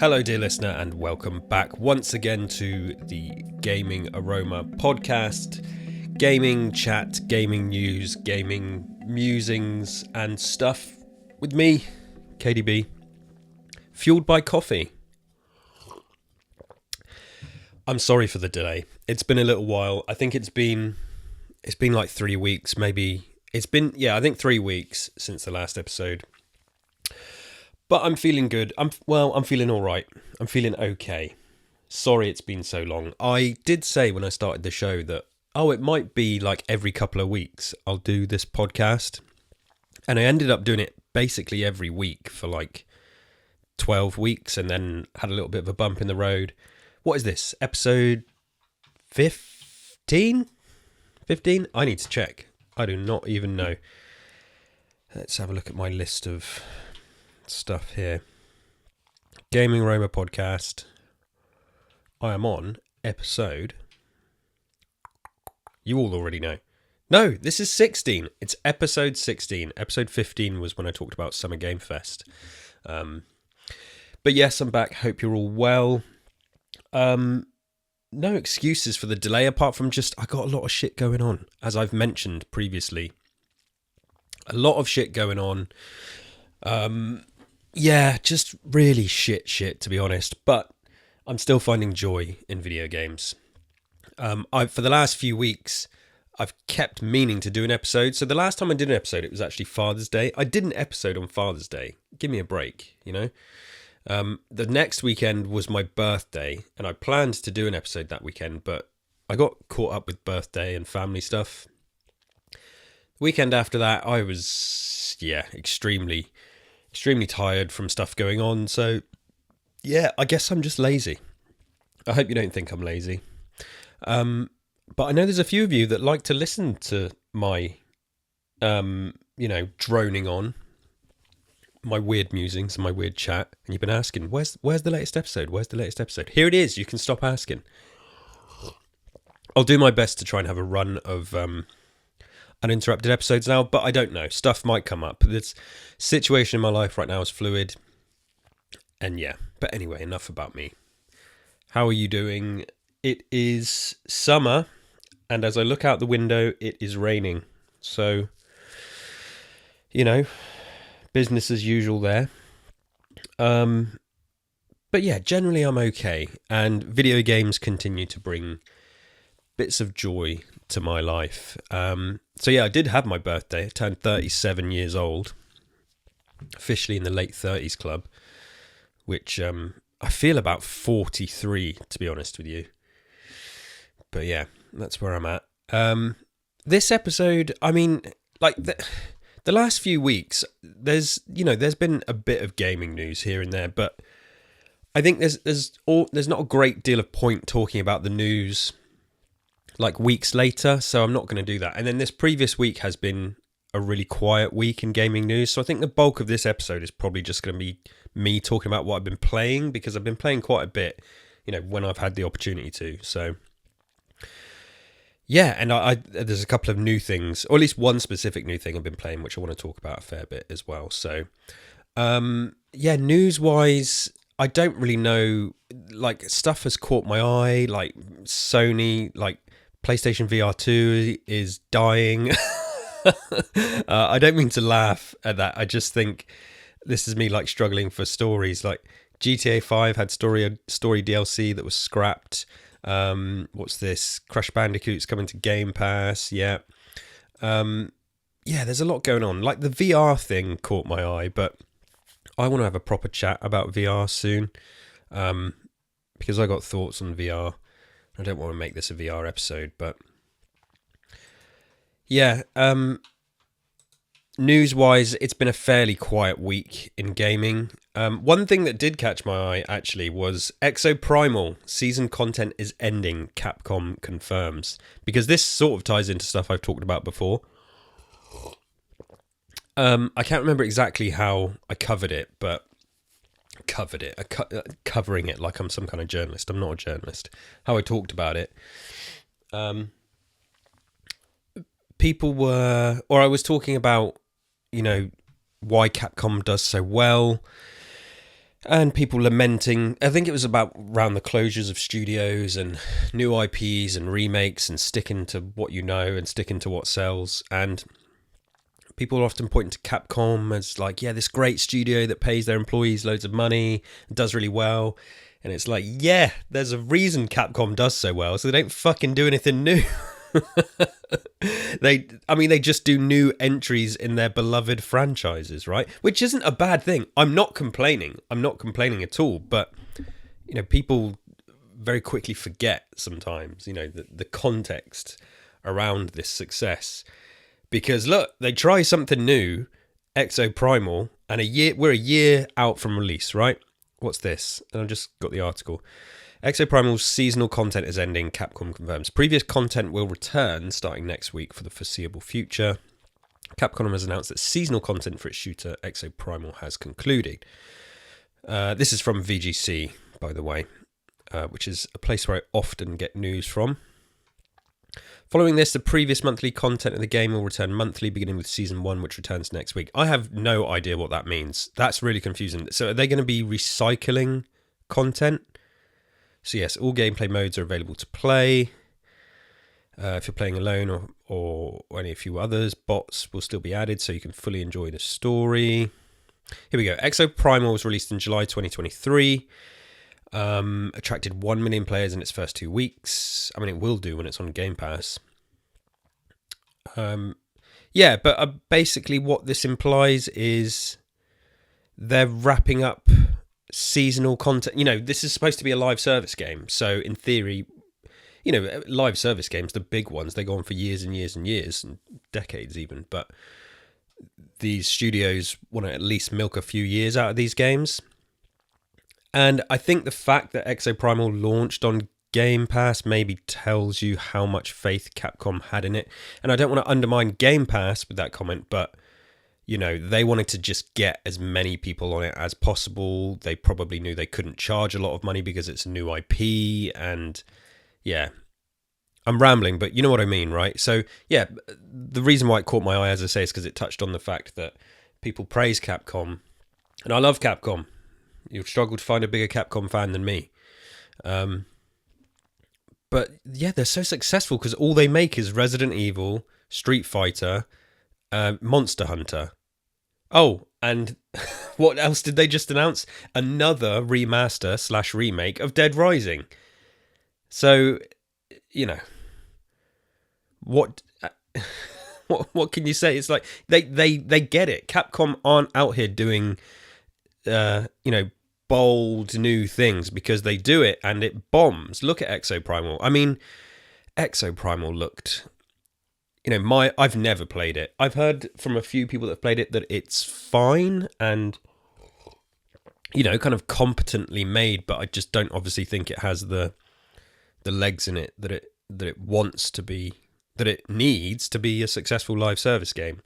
Hello, dear listener, and welcome back once again to the Gaming Aroma podcast. Gaming chat, gaming news, gaming musings, and stuff with me, KDB, fueled by coffee. I'm sorry for the delay. It's been a little while. I think it's been like 3 weeks, maybe. I think 3 weeks since the last episode. But I'm feeling good. I'm feeling all right. I'm feeling okay. Sorry it's been so long. I did say when I started the show that, it might be like every couple of weeks I'll do this podcast. And I ended up doing it basically every week for like 12 weeks and then had a little bit of a bump in the road. What is this? Episode 15? 15? I need to check. I do not even know. Let's have a look at my list of stuff here. Gaming Roma podcast. I am on episode. You all already know. No, this is 16. It's episode 16. Episode 15 was when I talked about Summer Game Fest. But yes, I'm back. Hope you're all well. No excuses for the delay apart from just I got a lot of shit going on, as I've mentioned previously. A lot of shit going on. Yeah, just really shit to be honest, but I'm still finding joy in video games. For the last few weeks, I've kept meaning to do an episode. So the last time I did an episode, it was actually Father's Day. I did an episode on Father's Day. Give me a break, you know? The next weekend was my birthday, and I planned to do an episode that weekend, but I got caught up with birthday and family stuff. The weekend after that, I was, extremely tired from stuff going on. So, yeah, I guess I'm just lazy. I hope you don't think I'm lazy. But I know there's a few of you that like to listen to my, droning on, my weird musings and my weird chat. And you've been asking, where's the latest episode? Where's the latest episode? Here it is. You can stop asking. I'll do my best to try and have a run of uninterrupted episodes now, but I don't know. Stuff might come up. This situation in my life right now is fluid. And yeah, but anyway, enough about me. How are you doing? It is summer, and as I look out the window, it is raining. So, business as usual there. But yeah, generally I'm okay, and video games continue to bring bits of joy to my life. So yeah, I did have my birthday. I turned 37 years old, officially in the late 30s club, which I feel about 43, to be honest with you. But yeah, that's where I'm at. This episode, I mean, like the last few weeks, there's been a bit of gaming news here and there, but I think there's not a great deal of point talking about the news like weeks later, so I'm not going to do that. And then this previous week has been a really quiet week in gaming news, so I think the bulk of this episode is probably just going to be me talking about what I've been playing, because I've been playing quite a bit, when I've had the opportunity to. So yeah, and I there's a couple of new things, or at least one specific new thing I've been playing, which I want to talk about a fair bit as well. So news-wise, I don't really know, like, stuff has caught my eye, like Sony, like PlayStation VR 2 is dying. I don't mean to laugh at that. I just think this is me like struggling for stories. Like GTA 5 had story DLC that was scrapped. What's this? Crash Bandicoot's coming to Game Pass. Yeah. There's a lot going on. Like the VR thing caught my eye, but I want to have a proper chat about VR soon. Because I got thoughts on VR. I don't want to make this a VR episode, but yeah, news-wise, it's been a fairly quiet week in gaming. One thing that did catch my eye, actually, was Exoprimal season content is ending, Capcom confirms. Because this sort of ties into stuff I've talked about before. I can't remember exactly how I covered it, but covering it like I'm some kind of journalist. I'm not a journalist. How I talked about it. I was talking about, why Capcom does so well. and people lamenting. I think it was about around the closures of studios and new IPs and remakes and sticking to what you know and sticking to what sells. And people are often pointing to Capcom as like, yeah, this great studio that pays their employees loads of money and does really well. And it's like, yeah, there's a reason Capcom does so well, so they don't fucking do anything new. They just do new entries in their beloved franchises, right? Which isn't a bad thing. I'm not complaining at all. But people very quickly forget sometimes, the context around this success. Because look, they try something new, Exoprimal, and we're a year out from release, right? What's this? And I've just got the article. Exoprimal's seasonal content is ending, Capcom confirms. Previous content will return starting next week for the foreseeable future. Capcom has announced that seasonal content for its shooter Exoprimal has concluded. This is from VGC, by the way, which is a place where I often get news from. Following this, the previous monthly content of the game will return monthly, beginning with Season 1, which returns next week. I have no idea what that means. That's really confusing. So are they going to be recycling content? So yes, all gameplay modes are available to play. If you're playing alone or any few others, bots will still be added so you can fully enjoy the story. Here we go. Exoprimal was released in July 2023. Attracted 1 million players in its first 2 weeks. I mean, it will do when it's on Game Pass. But basically what this implies is they're wrapping up seasonal content. This is supposed to be a live service game. So in theory, live service games, the big ones, they go on for years and years and years and decades even. But these studios want to at least milk a few years out of these games. And I think the fact that Exoprimal launched on Game Pass maybe tells you how much faith Capcom had in it. And I don't want to undermine Game Pass with that comment, but, they wanted to just get as many people on it as possible. They probably knew they couldn't charge a lot of money because it's a new IP. And, yeah, I'm rambling, but you know what I mean, right? So, yeah, the reason why it caught my eye, as I say, is because it touched on the fact that people praise Capcom. And I love Capcom. You'll struggle to find a bigger Capcom fan than me. But yeah, they're so successful because all they make is Resident Evil, Street Fighter, Monster Hunter. Oh, and what else did they just announce? Another remaster / remake of Dead Rising. So, what can you say? It's like they get it. Capcom aren't out here doing bold new things because they do it and it bombs. Look at Exoprimal. I mean, Exoprimal looked, I've never played it. I've heard from a few people that have played it that it's fine and, kind of competently made, but I just don't obviously think it has the legs in it that it wants to be, that it needs to be a successful live service game.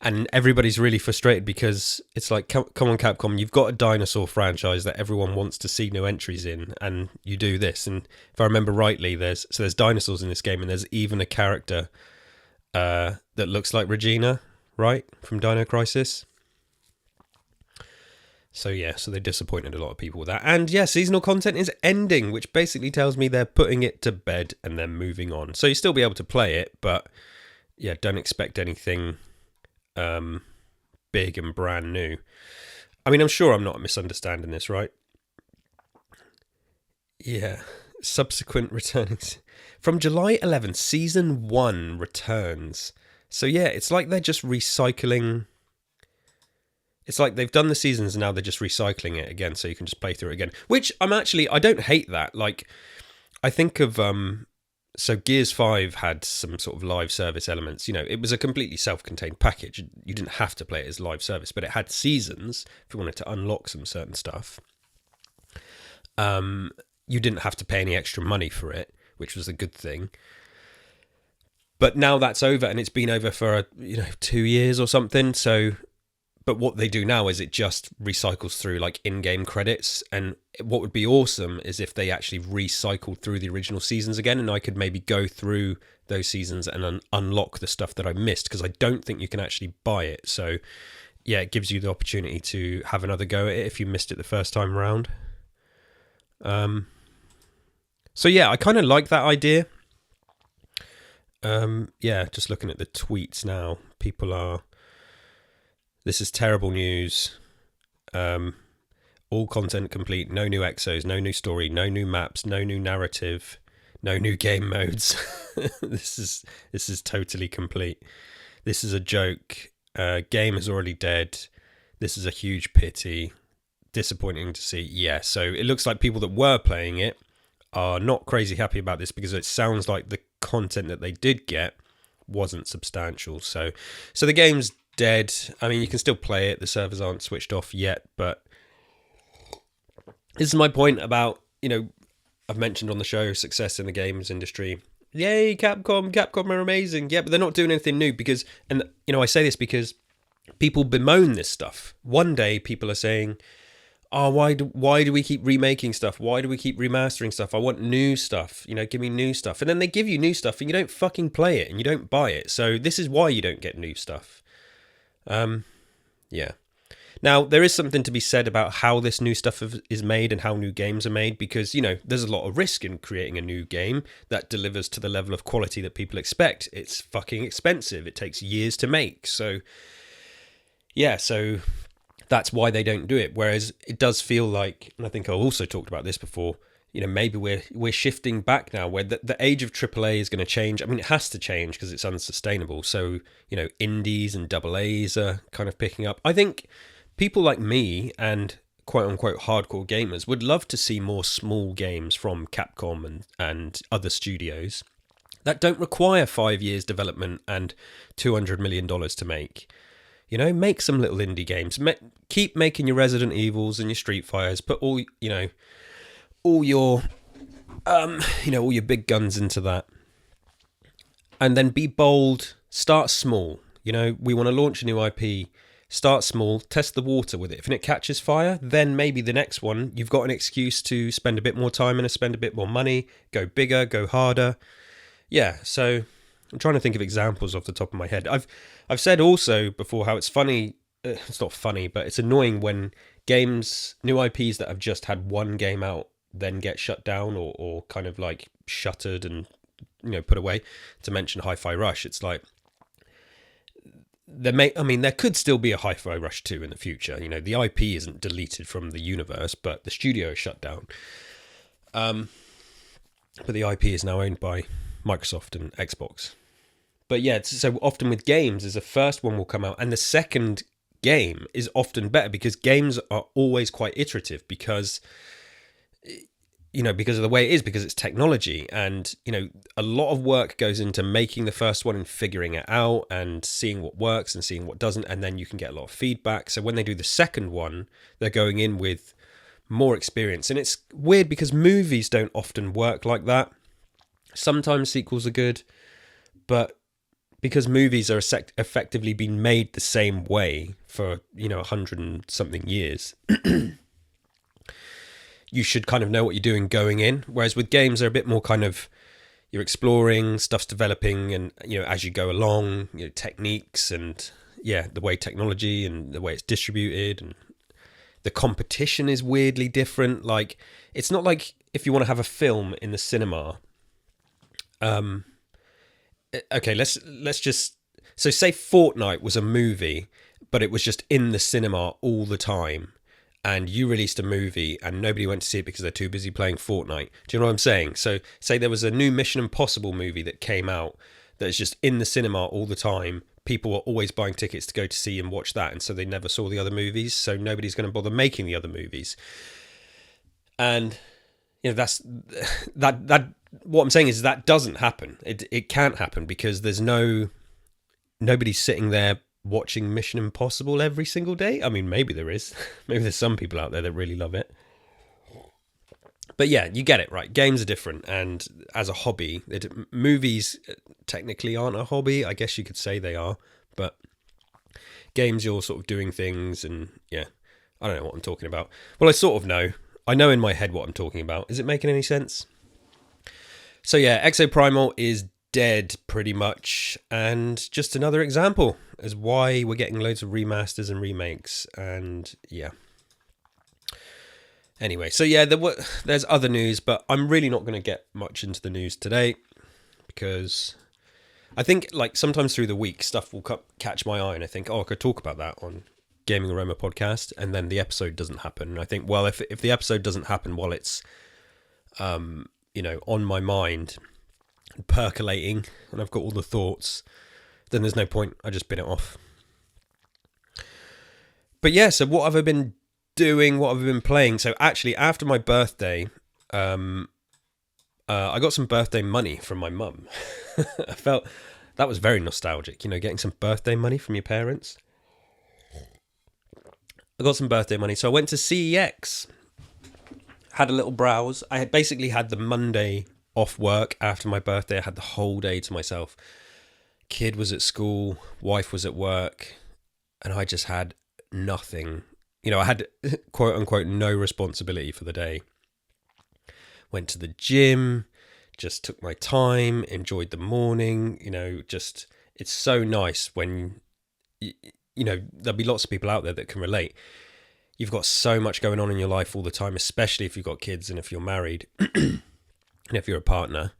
And everybody's really frustrated because it's like, come on, Capcom, you've got a dinosaur franchise that everyone wants to see new entries in, and you do this. And if I remember rightly, there's dinosaurs in this game, and there's even a character that looks like Regina, right, from Dino Crisis. So yeah, so they disappointed a lot of people with that. And yeah, seasonal content is ending, which basically tells me they're putting it to bed and then moving on. So you'll still be able to play it, but yeah, don't expect anything big and brand new. I mean, I'm sure I'm not misunderstanding this, right? Yeah. Subsequent returnings. From July 11th, Season 1 returns. So yeah, it's like they're just recycling. It's like they've done the seasons and now they're just recycling it again so you can just play through it again. Which I don't hate that. Like, I think of so Gears 5 had some sort of live service elements. It was a completely self-contained package. You didn't have to play it as live service, but it had seasons if you wanted to unlock some certain stuff. You didn't have to pay any extra money for it, which was a good thing. But now that's over, and it's been over for 2 years or something. So, but what they do now is it just recycles through like in-game credits. And what would be awesome is if they actually recycled through the original seasons again, and I could maybe go through those seasons and unlock the stuff that I missed, because I don't think you can actually buy it. So yeah, it gives you the opportunity to have another go at it if you missed it the first time around. So yeah, I kind of like that idea. Yeah, just looking at the tweets now, people are, this is terrible news. All content complete, no new exos, no new story, no new maps, no new narrative, no new game modes. This is totally complete. This is a joke. Game is already dead. This is a huge pity. Disappointing to see. Yeah, so it looks like people that were playing it are not crazy happy about this, because it sounds like the content that they did get wasn't substantial. So the game's dead. I mean, you can still play it. The servers aren't switched off yet, but this is my point about, I've mentioned on the show success in the games industry. Yay, Capcom are amazing. Yeah, but they're not doing anything new because, and I say this because people bemoan this stuff. One day people are saying, oh, why do we keep remaking stuff? Why do we keep remastering stuff? I want new stuff. Give me new stuff. And then they give you new stuff and you don't fucking play it and you don't buy it. So this is why you don't get new stuff. Yeah. Now, there is something to be said about how this new stuff is made and how new games are made, because, there's a lot of risk in creating a new game that delivers to the level of quality that people expect. It's fucking expensive. It takes years to make. So, yeah, so that's why they don't do it. Whereas it does feel like, and I think I also talked about this before, maybe we're shifting back now where the age of AAA is going to change. I mean, it has to change because it's unsustainable. So, indies and double A's are kind of picking up. I think people like me and quote-unquote hardcore gamers would love to see more small games from Capcom and other studios that don't require 5 years development and $200 million to make. Make some little indie games. Keep making your Resident Evils and your Street Fighters. Put all your big guns into that. And then be bold. Start small. We want to launch a new IP. Start small, test the water with it. If it catches fire, then maybe the next one, you've got an excuse to spend a bit more time and spend a bit more money, go bigger, go harder. Yeah, so I'm trying to think of examples off the top of my head. I've said also before how it's funny, it's not funny, but it's annoying when games, new IPs that have just had one game out, then get shut down or kind of like shuttered and, put away. To mention Hi-Fi Rush, it's like, there could still be a Hi-Fi Rush 2 in the future. The IP isn't deleted from the universe, but the studio is shut down. But the IP is now owned by Microsoft and Xbox. But yeah, so often with games, is the first one will come out, and the second game is often better because games are always quite iterative because of the way it is, because it's technology. And, a lot of work goes into making the first one and figuring it out and seeing what works and seeing what doesn't. And then you can get a lot of feedback. So when they do the second one, they're going in with more experience. And it's weird because movies don't often work like that. Sometimes sequels are good, but because movies are effectively been made the same way for, 100 and something years, you should kind of know what you're doing going in. Whereas with games, they're a bit more kind of, you're exploring, stuff's developing, and, as you go along, techniques and, the way technology and the way it's distributed, and the competition is weirdly different. Like, it's not like if you want to have a film in the cinema. Okay, let's just, so say Fortnite was a movie, but it was just in the cinema all the time. And you released a movie and nobody went to see it because they're too busy playing Fortnite. Do you know what I'm saying? So say there was a new Mission Impossible movie that came out that is just in the cinema all the time. People were always buying tickets to go to see and watch that. And so they never saw the other movies. So nobody's going to bother making the other movies. And, that's that. What I'm saying is that doesn't happen. It can't happen because there's nobody's sitting there watching Mission Impossible every single day. I mean, maybe there is. Maybe there's some people out there that really love it. But yeah, you get it, right? Games are different, and as a hobby, movies technically aren't a hobby. I guess you could say they are, but games, you're sort of doing things, and yeah, I don't know what I'm talking about. Well, I sort of know. I know in my head what I'm talking about. Is it making any sense? So yeah, Exoprimal is dead pretty much, and just another example as why we're getting loads of remasters and remakes. And yeah, anyway, so yeah, there's other news, but I'm really not going to get much into the news today, because I think like sometimes through the week stuff will catch my eye and I think, oh, I could talk about that on Gaming Aroma podcast, and then the episode doesn't happen. And I think, well, if the episode doesn't happen while it's on my mind, percolating, and I've got all the thoughts, then there's no point. I just bin it off. But yeah, so what have I been doing? What have I been playing? So actually, after my birthday, I got some birthday money from my mum. I felt that was very nostalgic, getting some birthday money from your parents. I got some birthday money, so I went to CEX, had a little browse. I had basically had the Monday off work after my birthday. I had the whole day to myself. Kid was at school, wife was at work, and I just had nothing. I had quote unquote no responsibility for the day. Went to the gym, just took my time, enjoyed the morning. Just it's so nice when there'll be lots of people out there that can relate. You've got so much going on in your life all the time, especially if you've got kids and if you're married. And if you're a partner,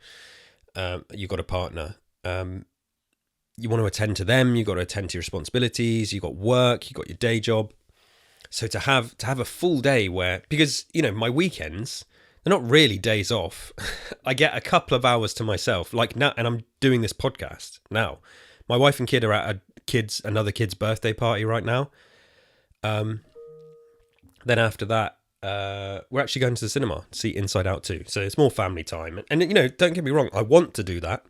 you've got a partner, you want to attend to them, you've got to attend to your responsibilities, you've got work, you've got your day job. So to have a full day because my weekends, they're not really days off. I get a couple of hours to myself, like now, and I'm doing this podcast now. My wife and kid are at another kid's birthday party right now. Then after that, we're actually going to the cinema to see Inside Out 2. So it's more family time. And don't get me wrong, I want to do that.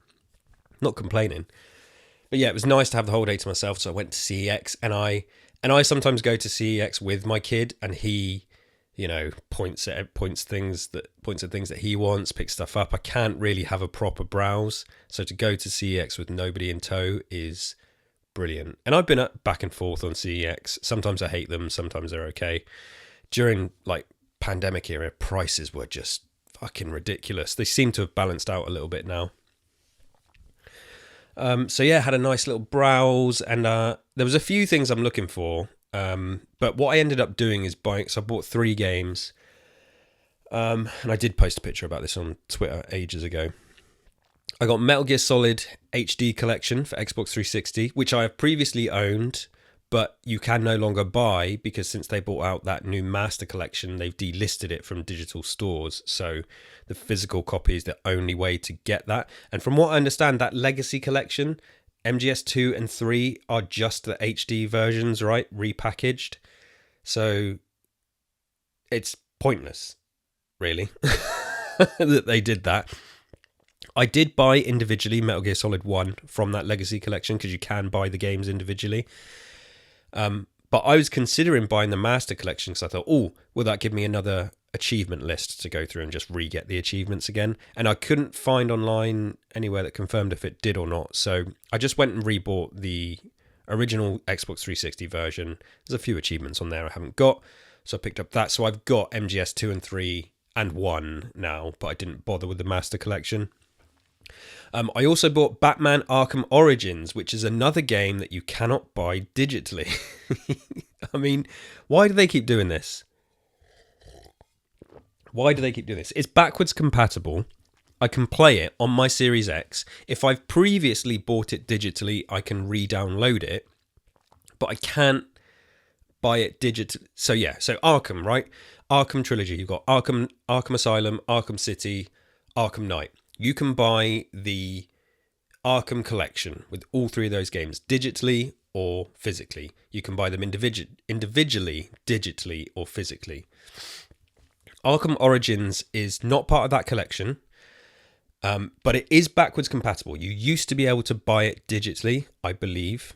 Not complaining. But yeah, it was nice to have the whole day to myself. So I went to CEX, and I sometimes go to CEX with my kid, and he, points at things that he wants, picks stuff up. I can't really have a proper browse. So to go to CEX with nobody in tow is brilliant. And I've been back and forth on CEX. Sometimes I hate them, sometimes they're okay. During like pandemic era, prices were just fucking ridiculous. They seem to have balanced out a little bit now. So yeah, had a nice little browse, and there was a few things I'm looking for. But what I ended up doing is buying. So I bought 3 games. And I did post a picture about this on Twitter ages ago. I got Metal Gear Solid HD Collection for Xbox 360, which I have previously owned, but you can no longer buy because since they brought out that new Master Collection, they've delisted it from digital stores. So the physical copy is the only way to get that. And from what I understand, that Legacy Collection, MGS 2 and 3 are just the HD versions, right? Repackaged. So it's pointless, really, that they did that. I did buy individually Metal Gear Solid 1 from that Legacy Collection because you can buy the games individually. But I was considering buying the Master Collection because I thought, will that give me another achievement list to go through and just re-get the achievements again? And I couldn't find online anywhere that confirmed if it did or not. So I just went and rebought the original Xbox 360 version. There's a few achievements on there I haven't got, so I picked up that. So I've got MGS 2 and 3 and 1 now, but I didn't bother with the Master Collection. I also bought Batman Arkham Origins, which is another game that you cannot buy digitally. I mean, why do they keep doing this? It's backwards compatible. I can play it on my Series X. If I've previously bought it digitally, I can re-download it, but I can't buy it digitally. So yeah, so Arkham, right? Arkham Trilogy. You've got Arkham Asylum, Arkham City, Arkham Knight. You can buy the Arkham Collection with all 3 of those games digitally or physically. You can buy them individually, digitally or physically. Arkham Origins is not part of that collection, but it is backwards compatible. You used to be able to buy it digitally, I believe.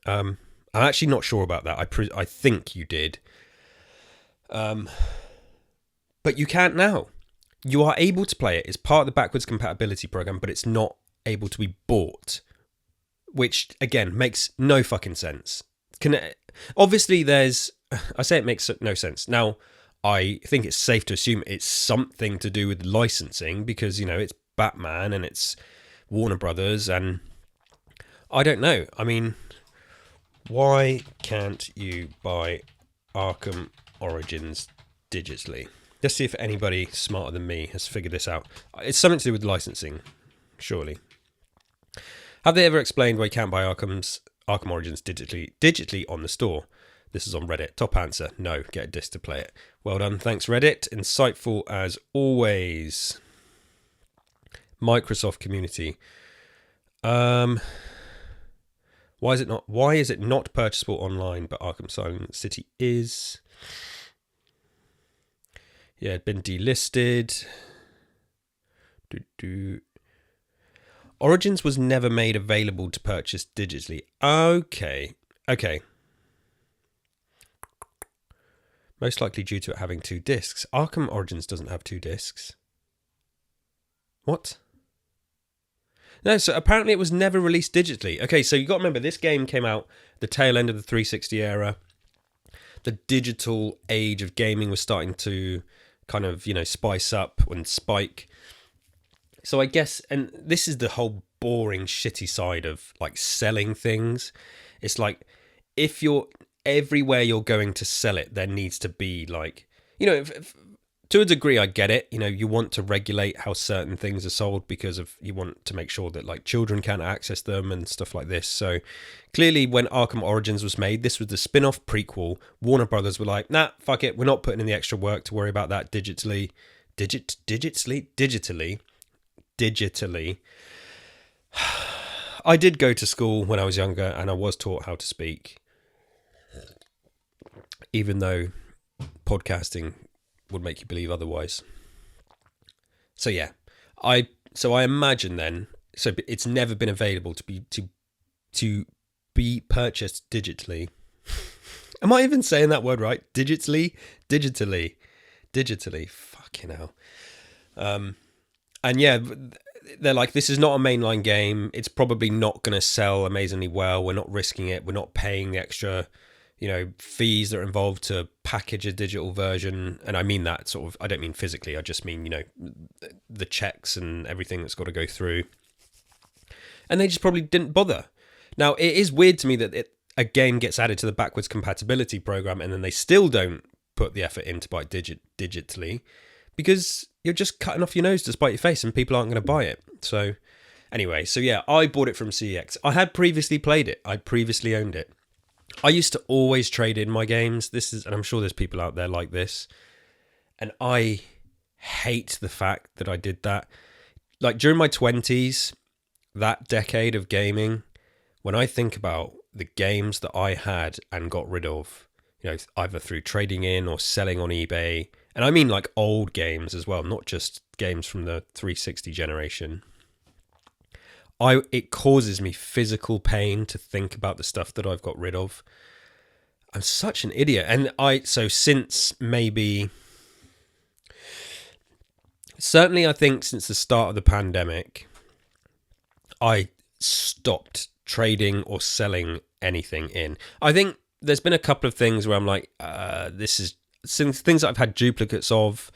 I'm actually not sure about that. I think you did. But you can't now. You are able to play it. It's part of the backwards compatibility program, but it's not able to be bought, which again makes no fucking sense. Obviously I say it makes no sense. Now, I think it's safe to assume it's something to do with licensing because, it's Batman and it's Warner Brothers, and I don't know. I mean, why can't you buy Arkham Origins digitally? Let's see if anybody smarter than me has figured this out. It's something to do with licensing, surely. Have they ever explained why you can't buy Arkham Origins digitally on the store? This is on Reddit. Top answer, no. Get a disc to play it. Well done. Thanks, Reddit. Insightful as always. Microsoft community. Why is it not purchasable online, but Arkham Silent City is? Yeah, it'd been delisted. Origins was never made available to purchase digitally. Okay. Most likely due to it having 2 discs. Arkham Origins doesn't have 2 discs. What? No, so apparently it was never released digitally. Okay, so you got to remember, this game came out the tail end of the 360 era. The digital age of gaming was starting to kind of, spice up and spike. So I guess, and this is the whole boring, shitty side of like selling things. It's like, if everywhere you're going to sell it, there needs to be like, to a degree, I get it. You want to regulate how certain things are sold because you want to make sure that like children can't access them and stuff like this. So clearly when Arkham Origins was made, this was the spin-off prequel. Warner Brothers were like, nah, fuck it. We're not putting in the extra work to worry about that digitally. I did go to school when I was younger and I was taught how to speak, even though podcasting would make you believe otherwise. So yeah, I imagine then, so it's never been available to be purchased digitally. Am I even saying that word right? Digitally. Fucking hell. And yeah, they're like, this is not a mainline game. It's probably not going to sell amazingly well. We're not risking it. We're not paying the extra, fees that are involved to package a digital version. And I mean that sort of, I don't mean physically. I just mean, the checks and everything that's got to go through. And they just probably didn't bother. Now, it is weird to me that a game gets added to the backwards compatibility program and then they still don't put the effort in to buy it digitally, because you're just cutting off your nose to spite your face and people aren't going to buy it. So anyway, yeah, I bought it from CEX. I had previously played it. I previously owned it. I used to always trade in my games. And I'm sure there's people out there like this. And I hate the fact that I did that. Like during my 20s, that decade of gaming, when I think about the games that I had and got rid of, either through trading in or selling on eBay, and I mean like old games as well, not just games from the 360 generation. It causes me physical pain to think about the stuff that I've got rid of. I'm such an idiot. And since maybe, certainly I think since the start of the pandemic, I stopped trading or selling anything in. I think there's been a couple of things where I'm like, this is some things that I've had duplicates of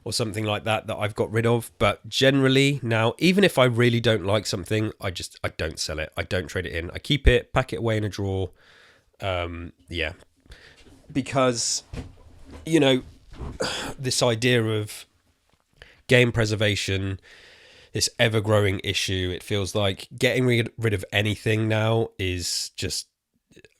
or something like that I've got rid of. But generally now, even if I really don't like something, I don't sell it. I don't trade it in. I keep it, pack it away in a drawer. Yeah, because, this idea of game preservation, this ever-growing issue, it feels like getting rid of anything now is just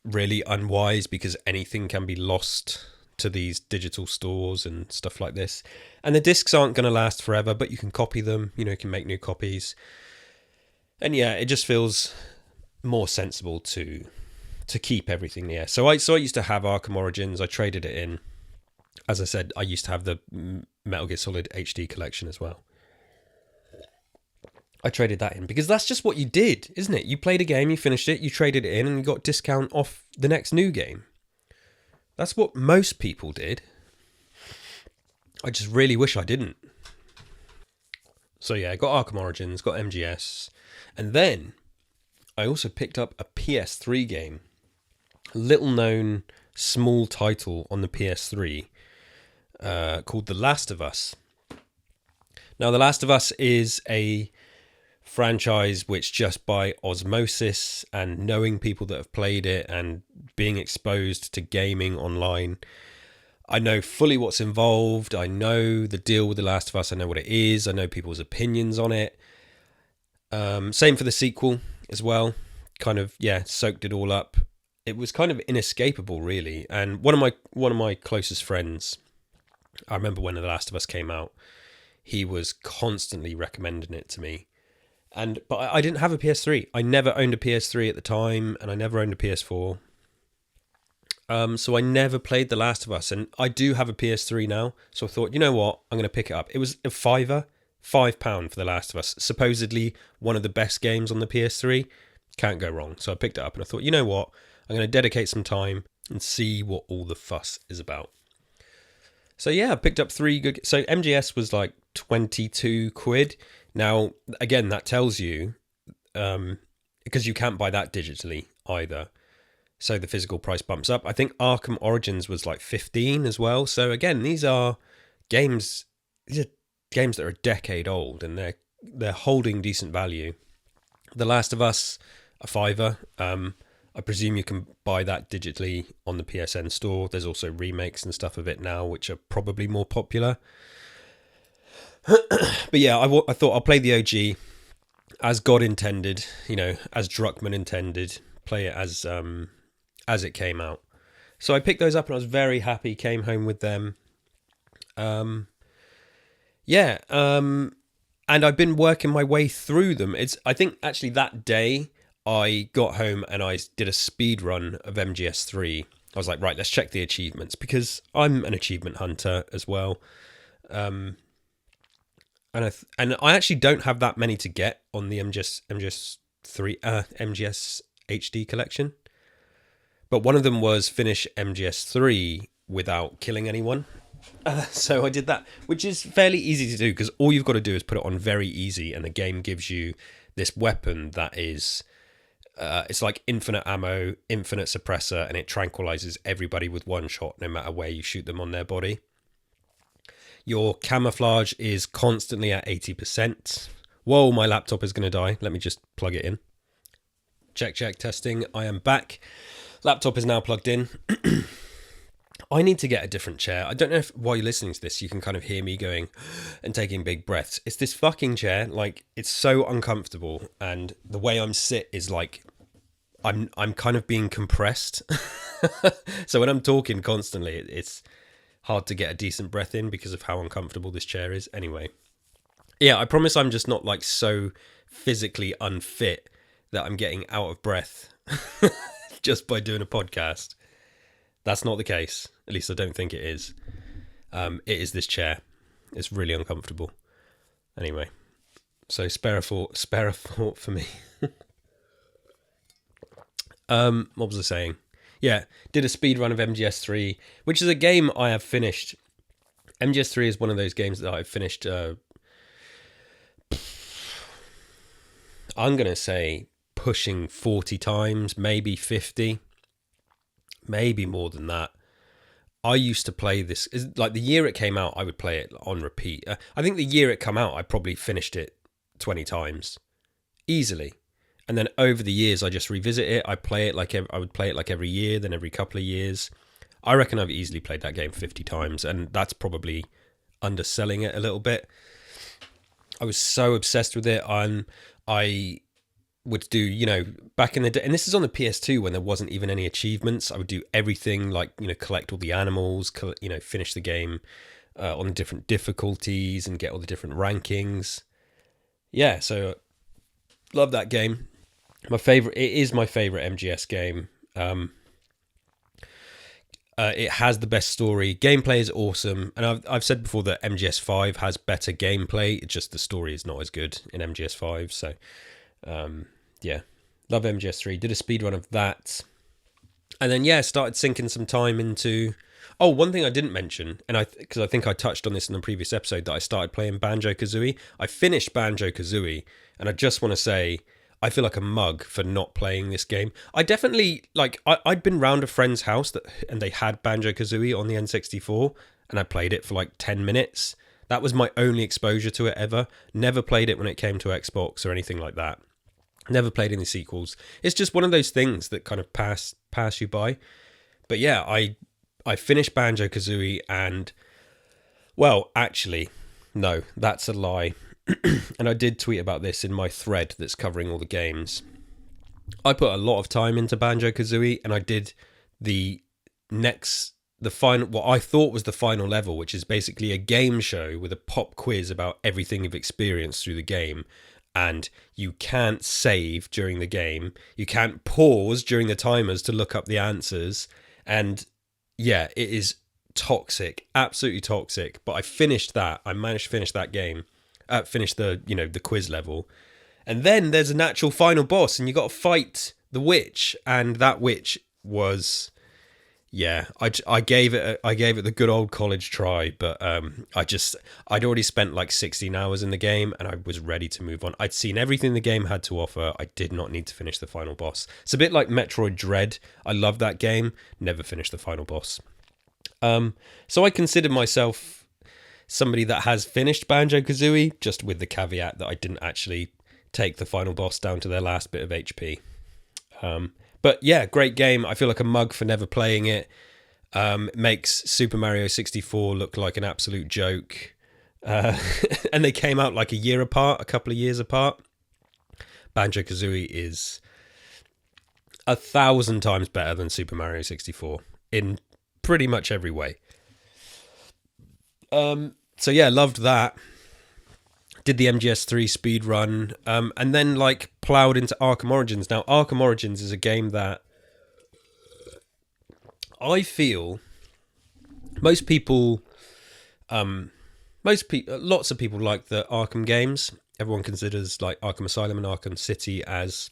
really unwise, because anything can be lost to these digital stores and stuff like this. And the discs aren't going to last forever, but you can copy them, you can make new copies. And yeah, it just feels more sensible to keep everything there. So I used to have Arkham Origins. I traded it in. As I said, I used to have the Metal Gear Solid HD collection as well. I traded that in because that's just what you did, isn't it? You played a game, you finished it, you traded it in, and you got discount off the next new game. That's what most people did. I just really wish I didn't. So yeah, I got Arkham Origins, got MGS, and then I also picked up a PS3 game. Little known, small title on the PS3 called The Last of Us. Now, The Last of Us is a franchise which just by osmosis and knowing people that have played it and being exposed to gaming online, I know fully what's involved. I know the deal with The Last of Us. I know what it is. I know people's opinions on it. Same for the sequel as well. Kind of, soaked it all up. It was kind of inescapable, really. And one of my closest friends, I remember when The Last of Us came out, he was constantly recommending it to me. But I didn't have a PS3. I never owned a PS3 at the time, and I never owned a PS4. So I never played The Last of Us, and I do have a PS3 now. So I thought, you know what, I'm going to pick it up. It was a £5 for The Last of Us. Supposedly one of the best games on the PS3. Can't go wrong. So I picked it up, and I thought, you know what, I'm going to dedicate some time and see what all the fuss is about. So yeah, I picked up 3 good. So MGS was like 22 quid. Now, again, that tells you, because you can't buy that digitally either. So the physical price bumps up. I think Arkham Origins was like 15 as well. So again, these are games that are a decade old, and they're holding decent value. The Last of Us, a £5. I presume you can buy that digitally on the PSN store. There's also remakes and stuff of it now, which are probably more popular. But yeah, I thought I'll play the OG as God intended, as Druckmann intended. Play it as it came out. So I picked those up and I was very happy. Came home with them. And I've been working my way through them. I think actually that day I got home and I did a speed run of MGS3. I was like, right, let's check the achievements, because I'm an achievement hunter as well. And I actually don't have that many to get on the MGS HD collection. But one of them was finish MGS3 without killing anyone. So I did that, which is fairly easy to do, because all you've got to do is put it on very easy, and the game gives you this weapon that is, it's like infinite ammo, infinite suppressor, and it tranquilizes everybody with one shot, no matter where you shoot them on their body. Your camouflage is constantly at 80%. Whoa, my laptop is going to die. Let me just plug it in. Check, testing. I am back. Laptop is now plugged in. I need to get a different chair. I don't know if while you're listening to this, you can kind of hear me going and taking big breaths. It's this fucking chair. Like, it's so uncomfortable. And the way I'm sit is like, I'm kind of being compressed. So when I'm talking constantly, it's hard to get a decent breath in because of how uncomfortable this chair is. Anyway, yeah, I promise I'm just not like so physically unfit that I'm getting out of breath just by doing a podcast. That's not the case. At least I don't think it is. It is this chair. It's really uncomfortable. Anyway, so spare a thought for me. What was I saying? Yeah, did a speed run of MGS3, which is a game I have finished. MGS3 is one of those games that I've finished, I'm going to say pushing 40 times, maybe 50, maybe more than that. I used to play this, like the year it came out, I would play it on repeat. I think the year it came out, I probably finished it 20 times, easily. And then over the years, I just revisit it. I would play it like every year, then every couple of years. I reckon I've easily played that game 50 times, and that's probably underselling it a little bit. I was so obsessed with it, and I would do, back in the day, and this is on the PS2 when there wasn't even any achievements. I would do everything, like, collect all the animals, finish the game on the different difficulties and get all the different rankings. Yeah, so love that game. It is my favorite MGS game. It has the best story. Gameplay is awesome, and I've said before that MGS5 has better gameplay. It's just the story is not as good in MGS5. So, yeah, love MGS3. Did a speedrun of that, and then started sinking some time into. Oh, one thing I didn't mention, and because I think I touched on this in the previous episode, that I started playing Banjo-Kazooie. I finished Banjo-Kazooie, and I just want to say, I feel like a mug for not playing this game. I definitely, I'd been round a friend's house and they had Banjo-Kazooie on the N64, and I played it for like 10 minutes. That was my only exposure to it ever. Never played it when it came to Xbox or anything like that. Never played any sequels. It's just one of those things that kind of pass you by. But yeah, I finished Banjo-Kazooie and, well, actually, no, that's a lie. And I did tweet about this in my thread that's covering all the games. I put a lot of time into Banjo-Kazooie, and I did the final, what I thought was the final level, which is basically a game show with a pop quiz about everything you've experienced through the game. And you can't save during the game. You can't pause during the timers to look up the answers. And yeah, it is toxic, absolutely toxic. But I finished that. I managed to finish that game. Finish the quiz level. And then there's an actual final boss, and you got to fight the witch. And that witch was, yeah, I gave it the good old college try, but I'd already spent like 16 hours in the game, and I was ready to move on. I'd seen everything the game had to offer. I did not need to finish the final boss. It's a bit like Metroid Dread. I love that game. Never finished the final boss. So I consider myself somebody that has finished Banjo-Kazooie, just with the caveat that I didn't actually take the final boss down to their last bit of HP. But yeah, great game. I feel like a mug for never playing it. It makes Super Mario 64 look like an absolute joke. And they came out like a couple of years apart. Banjo-Kazooie is 1,000 times better than Super Mario 64 in pretty much every way. So yeah, loved that. Did the MGS3 speed run, and then like ploughed into Arkham Origins. Now, Arkham Origins is a game that I feel lots of people like the Arkham games. Everyone considers like Arkham Asylum and Arkham City as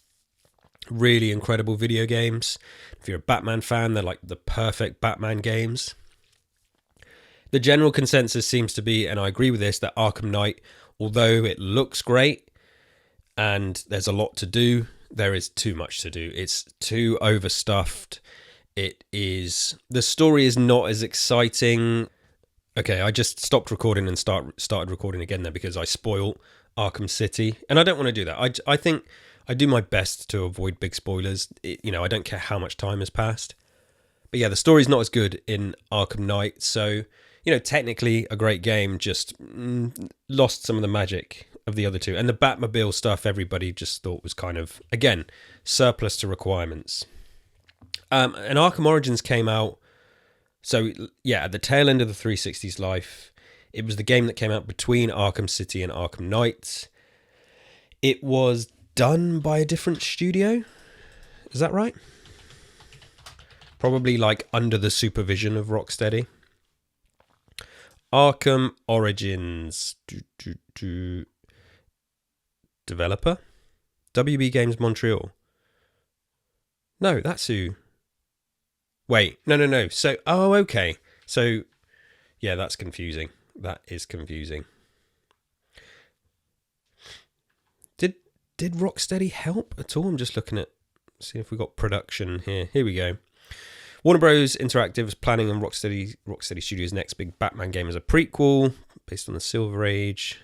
really incredible video games. If you're a Batman fan, they're like the perfect Batman games. The general consensus seems to be, and I agree with this, that Arkham Knight, although it looks great and there's a lot to do, there is too much to do. It's too overstuffed. The story is not as exciting. Okay, I just stopped recording and started recording again there because I spoiled Arkham City, and I don't want to do that. I think I do my best to avoid big spoilers. I don't care how much time has passed. But yeah, the story's not as good in Arkham Knight, so technically a great game, just lost some of the magic of the other two. And the Batmobile stuff, everybody just thought was kind of, again, surplus to requirements. And Arkham Origins came out, so yeah, at the tail end of the 360's life. It was the game that came out between Arkham City and Arkham Knight. It was done by a different studio. Is that right? Probably like under the supervision of Rocksteady. Arkham Origins. Developer? WB Games Montreal. No, that's who. Wait, no. So, okay. So, yeah, that's confusing. That is confusing. Did Rocksteady help at all? I'm just looking at, see if we got production here. Here we go. Warner Bros. Interactive is planning on Rocksteady Studios' next big Batman game as a prequel based on the Silver Age.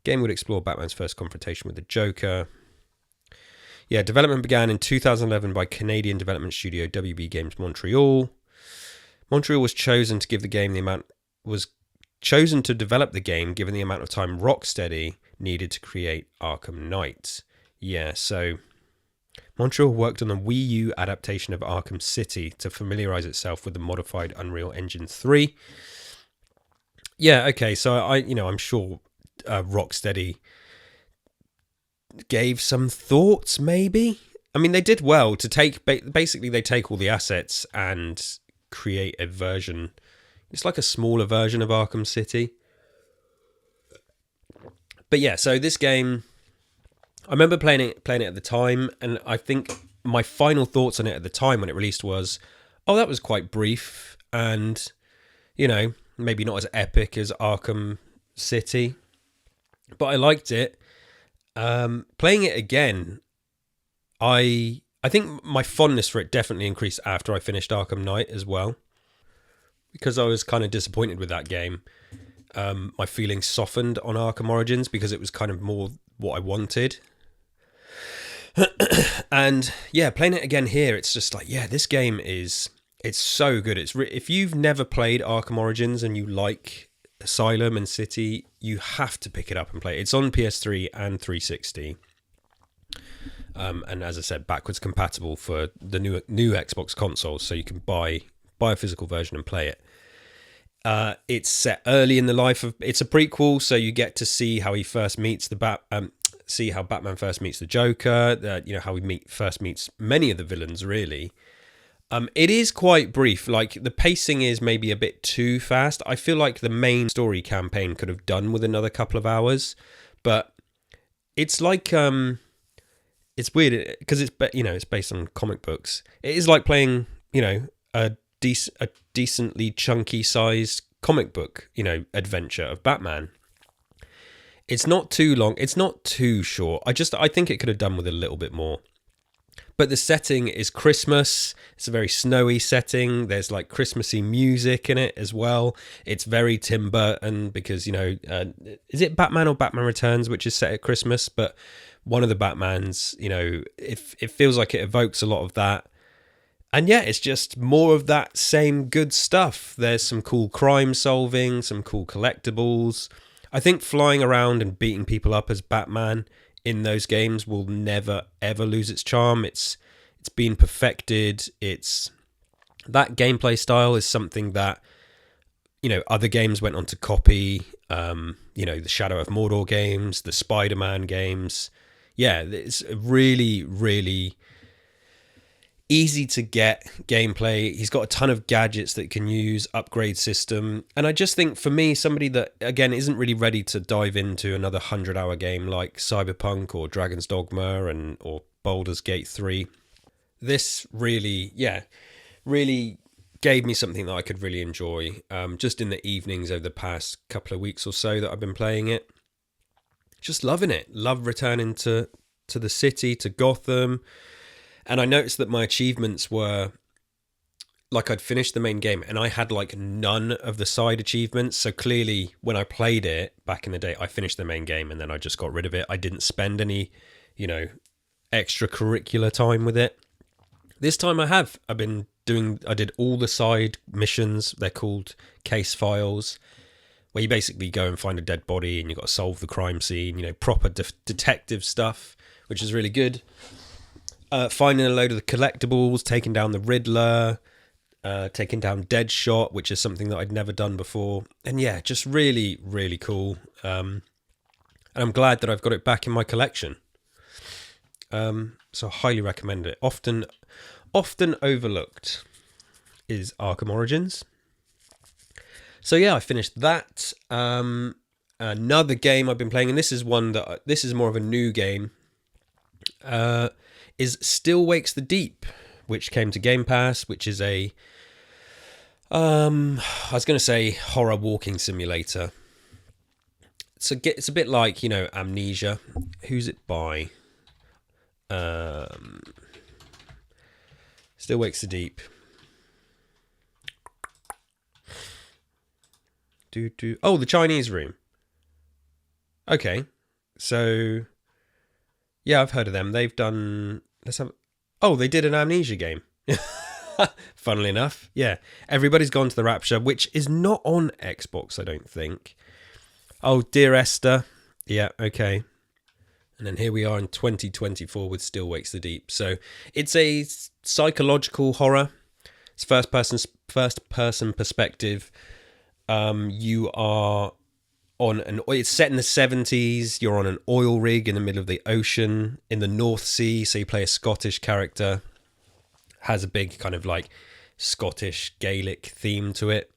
Game would explore Batman's first confrontation with the Joker. Yeah, development began in 2011 by Canadian development studio WB Games Montreal. Montreal was chosen to develop the game given the amount of time Rocksteady needed to create Arkham Knight. Yeah, so Montreal worked on the Wii U adaptation of Arkham City to familiarize itself with the modified Unreal Engine 3. Yeah, okay, so I'm sure Rocksteady gave some thoughts, maybe. I mean, they did well to take, basically they take all the assets and create a version. It's like a smaller version of Arkham City. But yeah, so this game, I remember playing it at the time, and I think my final thoughts on it at the time when it released was, oh, that was quite brief, and, maybe not as epic as Arkham City, but I liked it. Playing it again, I think my fondness for it definitely increased after I finished Arkham Knight as well, because I was kind of disappointed with that game. my feelings softened on Arkham Origins because it was kind of more what I wanted. And yeah, playing it again here, it's just like, yeah, this game it's so good. If you've never played Arkham Origins and you like Asylum and City, you have to pick it up and play it. It's on PS3 and 360. And as I said, backwards compatible for the new Xbox consoles, so you can buy a physical version and play it. It's set early in the life of. It's a prequel, so you get to see how he first meets see how Batman first meets the Joker. How he first meets many of the villains. Really, it is quite brief. Like, the pacing is maybe a bit too fast. I feel like the main story campaign could have done with another couple of hours, but it's like it's weird because it's based on comic books. It is like playing a decently chunky sized comic book adventure of Batman. It's not too long, it's not too short. I think it could have done with a little bit more. But the setting is Christmas. It's a very snowy setting. There's like Christmassy music in it as well. It's very Tim Burton because is it Batman or Batman Returns which is set at Christmas? But one of the Batmans, it feels like it evokes a lot of that. And yeah, it's just more of that same good stuff. There's some cool crime solving, some cool collectibles. I think flying around and beating people up as Batman in those games will never ever lose its charm. It's been perfected. It's that gameplay style is something that other games went on to copy. The Shadow of Mordor games, the Spider-Man games. Yeah, it's really, really easy to get gameplay. He's got a ton of gadgets that can use, upgrade system. And I just think for me, somebody that, again, isn't really ready to dive into another 100-hour game like Cyberpunk or Dragon's Dogma or Baldur's Gate 3, this really gave me something that I could really enjoy just in the evenings over the past couple of weeks or so that I've been playing it. Just loving it. Love returning to the city, to Gotham. And I noticed that my achievements were like I'd finished the main game and I had like none of the side achievements. So clearly when I played it back in the day, I finished the main game and then I just got rid of it. I didn't spend any, extracurricular time with it. This time I did all the side missions. They're called case files, where you basically go and find a dead body and you've got to solve the crime scene, proper detective stuff, which is really good. Finding a load of the collectibles, taking down the Riddler, taking down Deadshot, which is something that I'd never done before. And yeah, just really, really cool. And I'm glad that I've got it back in my collection. So I highly recommend it. Often overlooked is Arkham Origins. So yeah, I finished that. Another game I've been playing, and this is more of a new game, is Still Wakes the Deep, which came to Game Pass, which is a I was going to say horror walking simulator. It's a bit like, Amnesia. Who's it by? Still Wakes the Deep. Oh, The Chinese Room. Okay. So yeah, I've heard of them. They've done they did an Amnesia game. Funnily enough. Yeah. Everybody's Gone to the Rapture, which is not on Xbox, I don't think. Oh, Dear Esther. Yeah, okay. And then here we are in 2024 with Still Wakes the Deep. So it's a psychological horror. It's first person perspective. You are it's set in the 70s. You're on an oil rig in the middle of the ocean in the North Sea. So you play a Scottish character. Has a big kind of like Scottish Gaelic theme to it,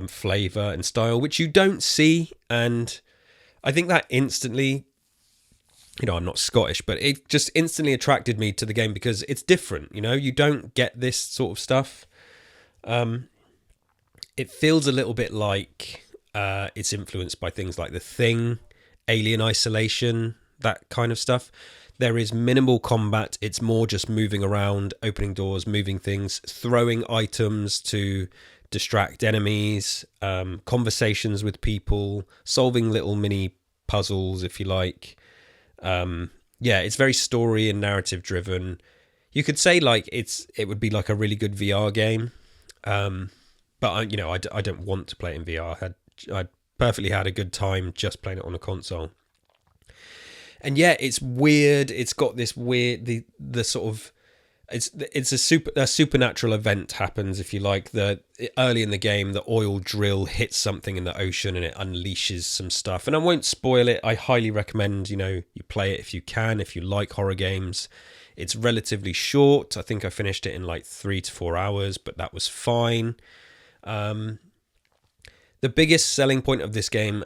flavour and style, which you don't see. And I think that instantly, I'm not Scottish, but it just instantly attracted me to the game because it's different. You don't get this sort of stuff. It feels a little bit like it's influenced by things like The Thing, Alien Isolation, that kind of stuff. There is minimal combat. It's more just moving around, opening doors, moving things, throwing items to distract enemies, conversations with people, solving little mini puzzles, if you like. Yeah, it's very story and narrative driven. You could say like it would be like a really good VR game, but I don't want to play it in VR. I perfectly had a good time just playing it on a console. And yeah, it's weird. It's got this weird the sort of it's a supernatural event happens, if you like. Early in the game, the oil drill hits something in the ocean and it unleashes some stuff. And I won't spoil it. I highly recommend you play it if you can, if you like horror games. It's relatively short. I think I finished it in like 3 to 4 hours, but that was fine. The biggest selling point of this game,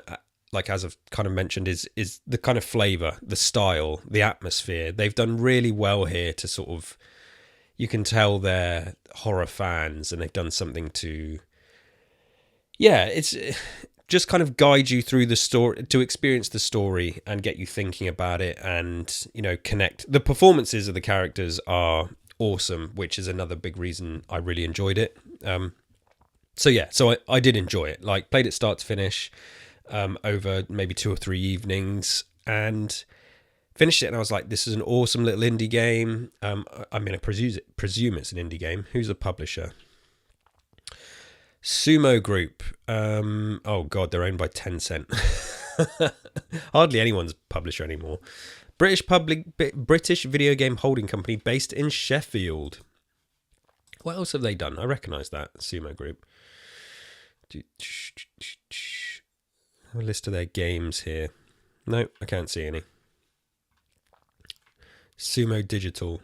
like as I've kind of mentioned, is the kind of flavour, the style, the atmosphere. They've done really well here to sort of, you can tell they're horror fans and they've done something to, it's just kind of guide you through the story, to experience the story and get you thinking about it and, connect. The performances of the characters are awesome, which is another big reason I really enjoyed it. So I did enjoy it, like played it start to finish over maybe 2 or 3 evenings and finished it. And I was like, this is an awesome little indie game. I presume it's an indie game. Who's the publisher? Sumo Group. Oh God, they're owned by Tencent. Hardly anyone's publisher anymore. British video game holding company based in Sheffield. What else have they done? I recognise that, Sumo Group. A list of their games here. No, I can't see any. Sumo Digital.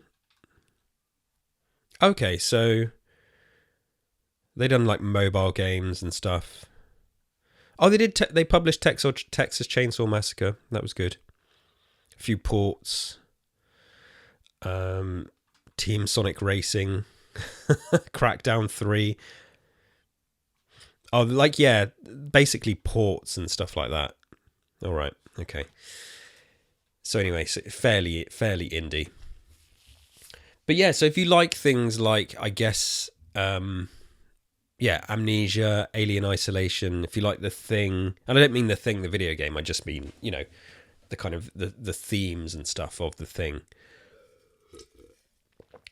Okay, so they done like mobile games and stuff. Oh, they did. They published Texas Chainsaw Massacre. That was good. A few ports. Team Sonic Racing. Crackdown 3. Oh, basically ports and stuff like that. All right, okay. So anyway, fairly indie. But yeah, so if you like things like, I guess, Amnesia, Alien Isolation, if you like The Thing, and I don't mean The Thing, the video game, I just mean, the kind of the themes and stuff of The Thing.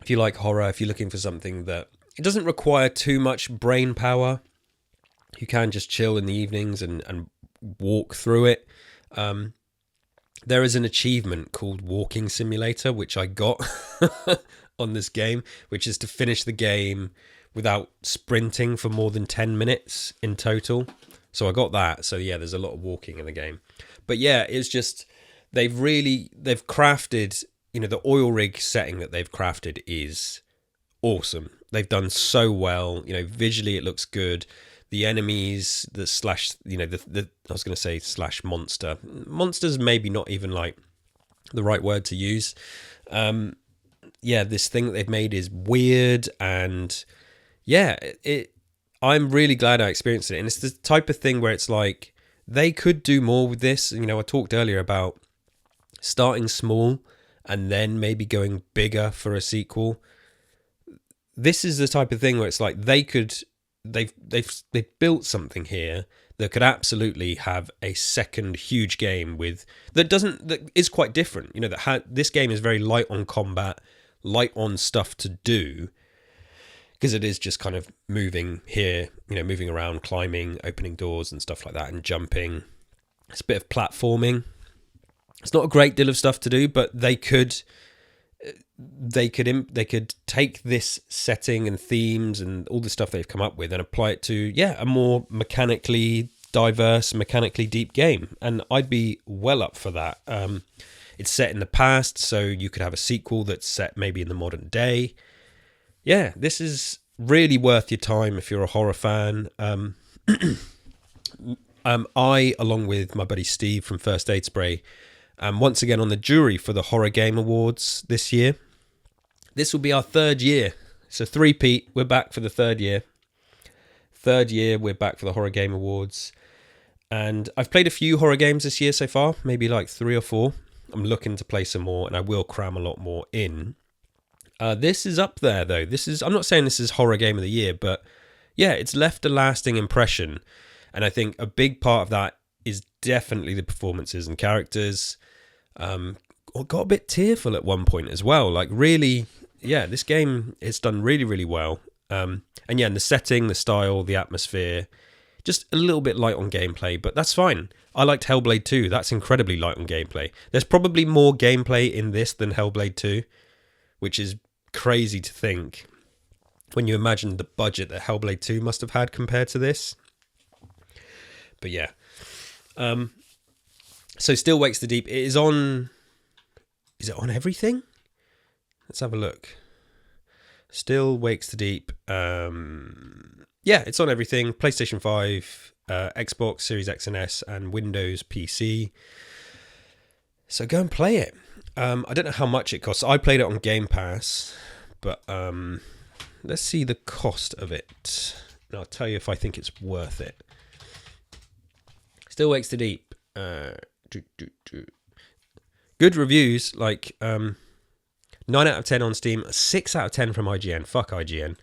If you like horror, if you're looking for something that it doesn't require too much brain power, you can just chill in the evenings and walk through it. There is an achievement called Walking Simulator, which I got on this game, which is to finish the game without sprinting for more than 10 minutes in total. So I got that. So yeah, there's a lot of walking in the game. But yeah, it's just, they've crafted, the oil rig setting that they've crafted is awesome. They've done so well. Visually it looks good. The enemies, the slash, I was going to say slash monster. Monsters maybe not even like the right word to use. This thing that they've made is weird, and I'm really glad I experienced it. And it's the type of thing where it's like they could do more with this. I talked earlier about starting small and then maybe going bigger for a sequel. This is the type of thing where it's like they've built something here that could absolutely have a second huge game that is quite different. This game is very light on combat, light on stuff to do, because it is just kind of moving here, moving around, climbing, opening doors and stuff like that, and jumping. It's a bit of platforming. It's not a great deal of stuff to do, but they could take this setting and themes and all the stuff they've come up with and apply it to a more mechanically diverse, mechanically deep game, and I'd be well up for that. It's set in the past, so you could have a sequel that's set maybe in the modern day. This is really worth your time if you're a horror fan. I, along with my buddy Steve from First Aid Spray, once again on the jury for the Horror Game Awards this year. This will be our 3rd year. So 3-peat, we're back for the 3rd year. 3rd year, we're back for the Horror Game Awards. And I've played a few horror games this year so far, maybe like 3 or 4. I'm looking to play some more, and I will cram a lot more in. This is up there, though. I'm not saying this is Horror Game of the Year, but yeah, it's left a lasting impression. And I think a big part of that is definitely the performances and characters. Got a bit tearful at one point as well. Like, really, yeah, this game, it's done really, really well. And yeah, and the setting, the style, the atmosphere, just a little bit light on gameplay, but that's fine. I liked Hellblade 2. That's incredibly light on gameplay. There's probably more gameplay in this than Hellblade 2, which is crazy to think when you imagine the budget that Hellblade 2 must have had compared to this. But yeah. So Still Wakes the Deep. It is on... Is it on everything? Let's have a look. Still Wakes the Deep. Yeah, it's on everything. PlayStation 5, Xbox, Series X and S, and Windows PC. So go and play it. I don't know how much it costs. I played it on Game Pass, but let's see the cost of it. And I'll tell you if I think it's worth it. Still Wakes the Deep. Good reviews, like 9 out of 10 on Steam, 6 out of 10 from IGN. Fuck IGN.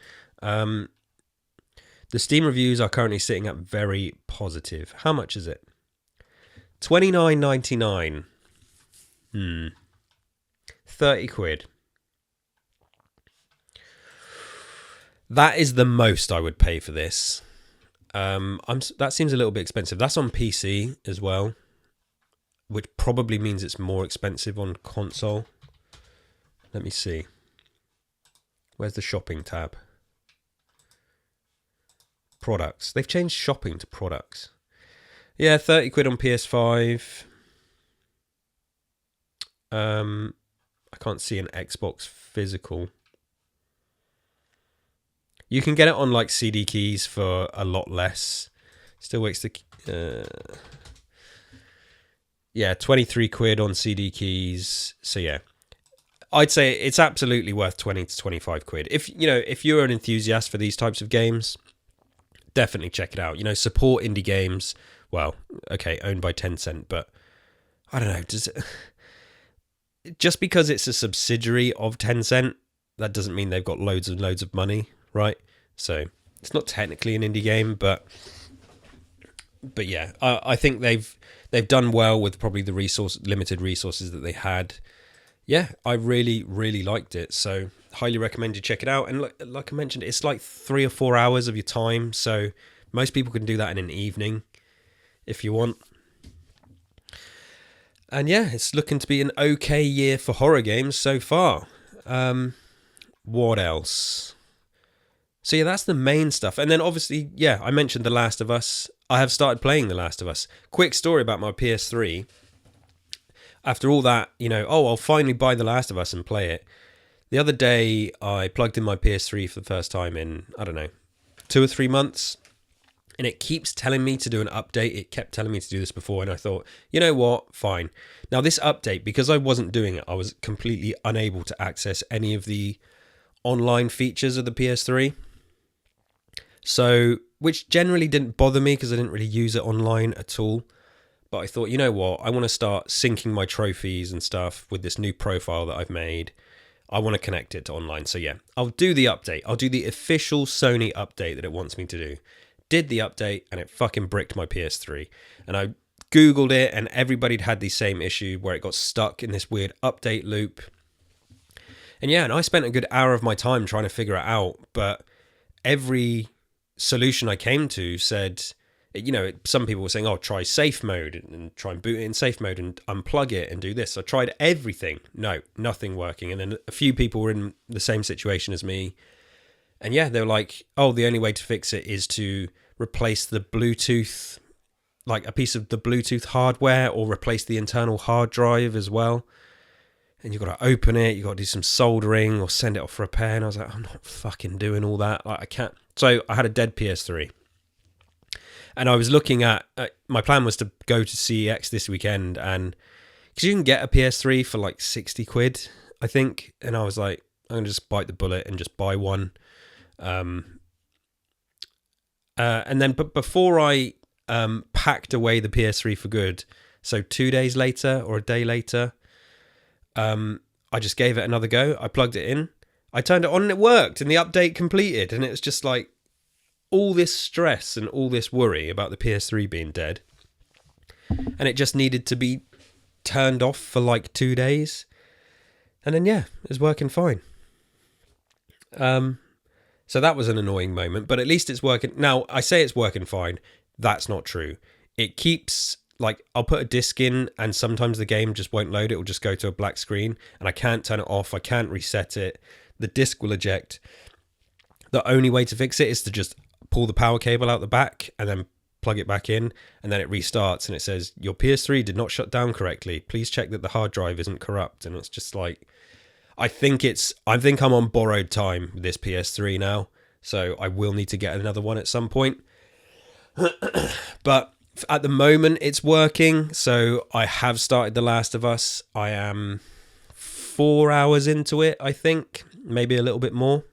The Steam reviews are currently sitting at very positive. How much is it? $29.99. 30 quid. That is the most I would pay for this. That seems a little bit expensive. That's on PC as well, which probably means it's more expensive on console. Let me see. Where's the shopping tab? Products. They've changed shopping to products. Yeah, 30 quid on PS5. I can't see an Xbox physical. You can get it on like CD keys for a lot less. Still Wakes the... yeah, 23 quid on CD keys. So yeah, I'd say it's absolutely worth 20 to 25 quid. If you're an enthusiast for these types of games, definitely check it out. Support indie games. Well, okay, owned by Tencent, but I don't know. Just because it's a subsidiary of Tencent, that doesn't mean they've got loads and loads of money, right? So it's not technically an indie game, but yeah, I think they've done well with probably the limited resources that they had. Yeah, I really, really liked it. So highly recommend you check it out. And like I mentioned, it's like 3 or 4 hours of your time. So most people can do that in an evening if you want. And yeah, it's looking to be an okay year for horror games so far. What else? So yeah, that's the main stuff. And then obviously, yeah, I mentioned The Last of Us. I have started playing The Last of Us. Quick story about my PS3. After all that, I'll finally buy The Last of Us and play it. The other day, I plugged in my PS3 for the first time in, I don't know, 2 or 3 months. And it keeps telling me to do an update. It kept telling me to do this before. And I thought, you know what? Fine. Now this update, because I wasn't doing it, I was completely unable to access any of the online features of the PS3. So, which generally didn't bother me because I didn't really use it online at all. But I thought, you know what? I want to start syncing my trophies and stuff with this new profile that I've made. I want to connect it to online. So yeah, I'll do the update. I'll do the official Sony update that it wants me to do. Did the update and it fucking bricked my PS3. And I Googled it and everybody had the same issue where it got stuck in this weird update loop. And yeah, and I spent a good hour of my time trying to figure it out. But every solution I came to said, some people were saying, oh, try safe mode and try and boot it in safe mode and unplug it and do this. I tried everything. No, nothing working. And then a few people were in the same situation as me. And yeah, they were like, oh, the only way to fix it is to replace the Bluetooth, like a piece of the Bluetooth hardware, or replace the internal hard drive as well. And you've got to open it, you've got to do some soldering or send it off for repair. And I was like, I'm not fucking doing all that. Like, I can't. So I had a dead PS3. And I was looking at, my plan was to go to CEX this weekend, and because you can get a PS3 for like 60 quid, I think. And I was like, I'm going to just bite the bullet and just buy one. And then, but before I packed away the PS3 for good, so 2 days later or a day later, I just gave it another go. I plugged it in, I turned it on and it worked, and the update completed, and it was just like, all this stress and all this worry about the PS3 being dead, and it just needed to be turned off for like 2 days, and then yeah, it was working fine. So that was an annoying moment, but at least it's working. Now, I say it's working fine. That's not true. It keeps, like, I'll put a disc in and sometimes the game just won't load. It will just go to a black screen and I can't turn it off. I can't reset it. The disc will eject. The only way to fix it is to just pull the power cable out the back and then plug it back in, and then it restarts and it says, your PS3 did not shut down correctly. Please check that the hard drive isn't corrupt. And it's just like, I think I'm on borrowed time with this PS3 now, so I will need to get another one at some point. But at the moment, it's working. So I have started The Last of Us. I am 4 hours into it, I think, maybe a little bit more,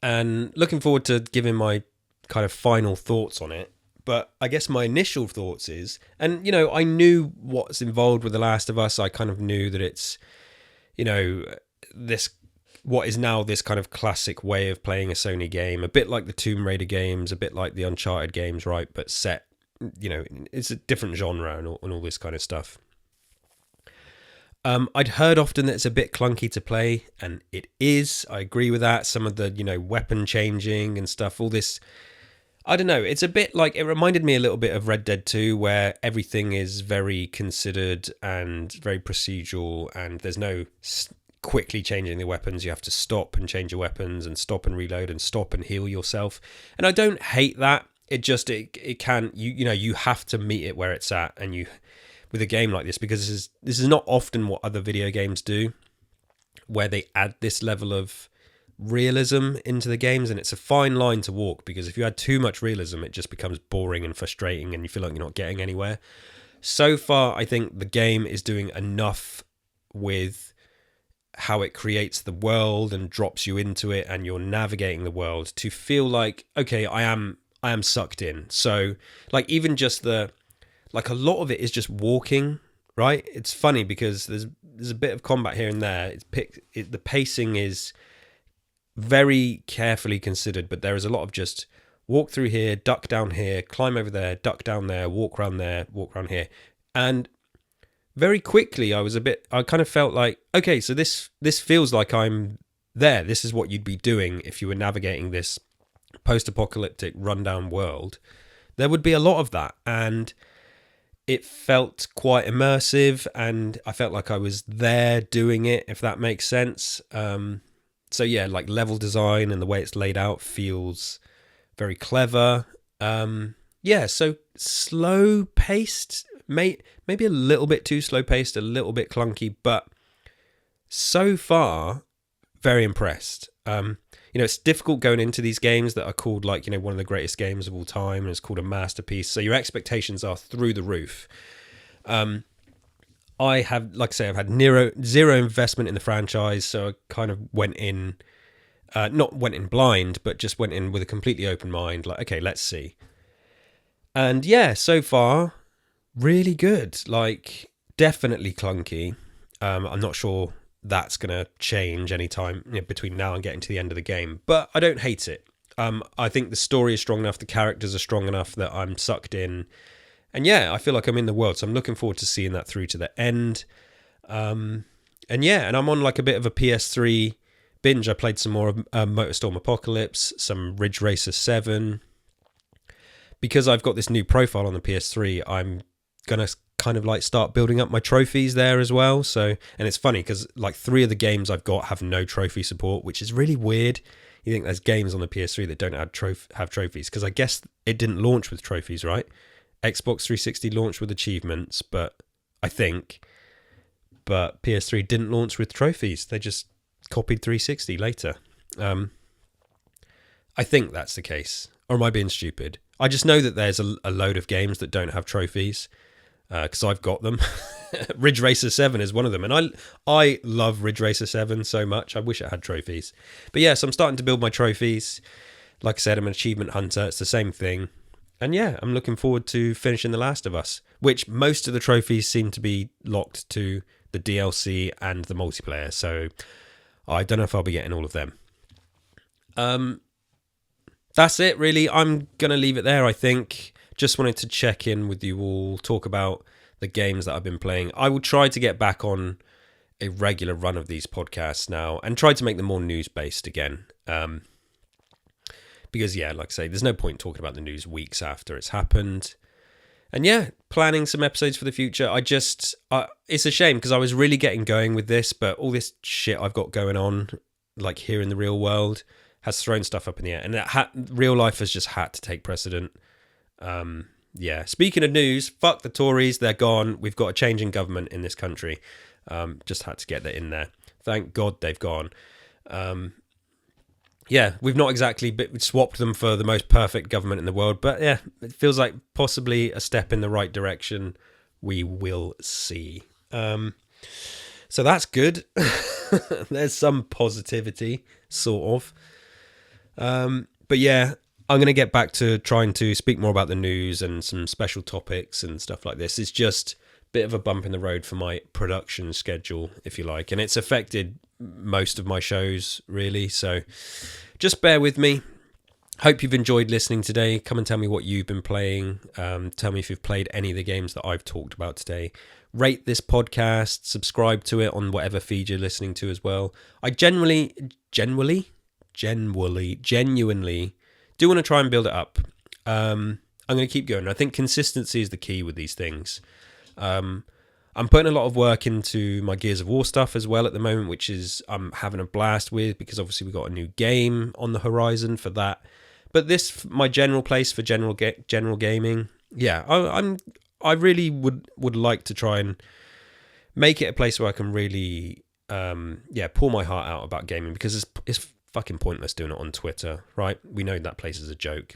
and looking forward to giving my kind of final thoughts on it. But I guess my initial thoughts is, and you know, I knew what's involved with The Last of Us. I kind of knew that it's, you know, this, what is now this kind of classic way of playing a Sony game, a bit like the Tomb Raider games, a bit like the Uncharted games, right? But set, you know, it's a different genre and all this kind of stuff. I'd heard often that it's a bit clunky to play, and it is. I agree with that. Some of the, you know, weapon changing and stuff, all this, I don't know, it's a bit like, it reminded me a little bit of Red Dead 2, where everything is very considered and very procedural, and there's no quickly changing the weapons. You have to stop and change your weapons and stop and reload and stop and heal yourself. And I don't hate that. It just, it can, you know, you have to meet it where it's at, and you, with a game like this, because this is not often what other video games do, where they add this level of realism into the games, and it's a fine line to walk, because if you add too much realism, it just becomes boring and frustrating and you feel like you're not getting anywhere. So far, I think the game is doing enough with how it creates the world and drops you into it and you're navigating the world to feel like, okay, I am sucked in. So like, even just like a lot of it is just walking, right? It's funny because there's a bit of combat here and there. The pacing is very carefully considered, but there is a lot of just walk through here, duck down here, climb over there, duck down there, walk around here. And very quickly I kind of felt like, okay, so this feels like I'm there. This is what you'd be doing if you were navigating this post-apocalyptic rundown world. There would be a lot of that, and it felt quite immersive, and I felt like I was there doing it, if that makes sense. So yeah, like level design and the way it's laid out feels very clever. Yeah, so slow paced, maybe a little bit too slow paced, a little bit clunky, but so far very impressed. You know, it's difficult going into these games that are called, like, you know, one of the greatest games of all time, and it's called a masterpiece. So your expectations are through the roof. I have, like I say, I've had zero investment in the franchise, so I kind of went in, not went in blind, but just went in with a completely open mind, like, okay, let's see. And yeah, so far, really good. Like, definitely clunky. I'm not sure that's going to change anytime, you know, between now and getting to the end of the game, but I don't hate it. I think the story is strong enough, the characters are strong enough that I'm sucked in. And yeah, I feel like I'm in the world, so I'm looking forward to seeing that through to the end. And yeah, and I'm on like a bit of a PS3 binge. I played some more of Motorstorm Apocalypse, some Ridge Racer 7. Because I've got this new profile on the PS3, I'm going to kind of like start building up my trophies there as well. So, and it's funny because like 3 of the games I've got have no trophy support, which is really weird. You think there's games on the PS3 that don't have trophies, because I guess it didn't launch with trophies, right? Xbox 360 launched with achievements, but PS3 didn't launch with trophies. They just copied 360 later. I think that's the case. Or am I being stupid? I just know that there's a load of games that don't have trophies, because I've got them. Ridge Racer 7 is one of them, and I love Ridge Racer 7 so much. I wish it had trophies. But yeah, so I'm starting to build my trophies. Like I said, I'm an achievement hunter. It's the same thing. And yeah, I'm looking forward to finishing The Last of Us, which most of the trophies seem to be locked to the DLC and the multiplayer. So I don't know if I'll be getting all of them. that's it, really. I'm going to leave it there, I think. Just wanted to check in with you all, talk about the games that I've been playing. I will try to get back on a regular run of these podcasts now and try to make them more news-based again. Because, yeah, like I say, there's no point talking about the news weeks after it's happened. And yeah, planning some episodes for the future. It's a shame because I was really getting going with this, but all this shit I've got going on, like here in the real world, has thrown stuff up in the air. And real life has just had to take precedent. Yeah, speaking of news, fuck the Tories, they're gone. We've got a change in government in this country. Just had to get that in there. Thank God they've gone. Yeah, we've not exactly swapped them for the most perfect government in the world, but yeah, it feels like possibly a step in the right direction. We will see. So that's good. There's some positivity, sort of. But yeah, I'm going to get back to trying to speak more about the news and some special topics and stuff like this. It's just a bit of a bump in the road for my production schedule, if you like, and it's affected most of my shows, really. So just bear with me. Hope you've enjoyed listening today. Come and tell me what you've been playing. Tell me if you've played any of the games that I've talked about today. Rate this podcast, subscribe to it on whatever feed you're listening to as well. I genuinely do want to try and build it up. I'm going to keep going. I think consistency is the key with these things. I'm putting a lot of work into my Gears of War stuff as well at the moment, which is I'm having a blast with because obviously we've got a new game on the horizon for that. But this, my general place for general gaming, yeah, I really would like to try and make it a place where I can really, pour my heart out about gaming, because it's fucking pointless doing it on Twitter, right? We know that place is a joke.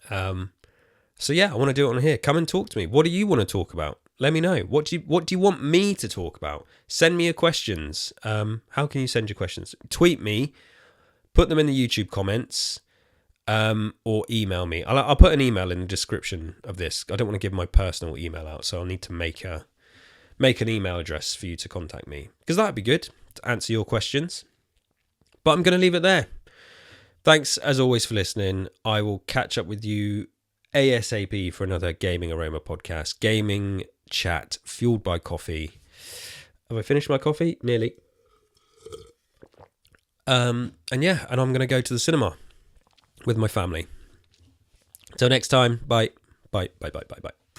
So yeah, I want to do it on here. Come and talk to me. What do you want to talk about? Let me know. What do you want me to talk about? Send me your questions. How can you send your questions? Tweet me, put them in the YouTube comments, or email me. I'll put an email in the description of this. I don't want to give my personal email out, so I'll need to make an email address for you to contact me, because that'd be good to answer your questions. But I'm going to leave it there. Thanks as always for listening. I will catch up with you ASAP for another Gaming Aroma podcast. Gaming chat fueled by coffee. Have I finished my coffee? Nearly. And I'm going to go to the cinema with my family. Until next time, bye. Bye.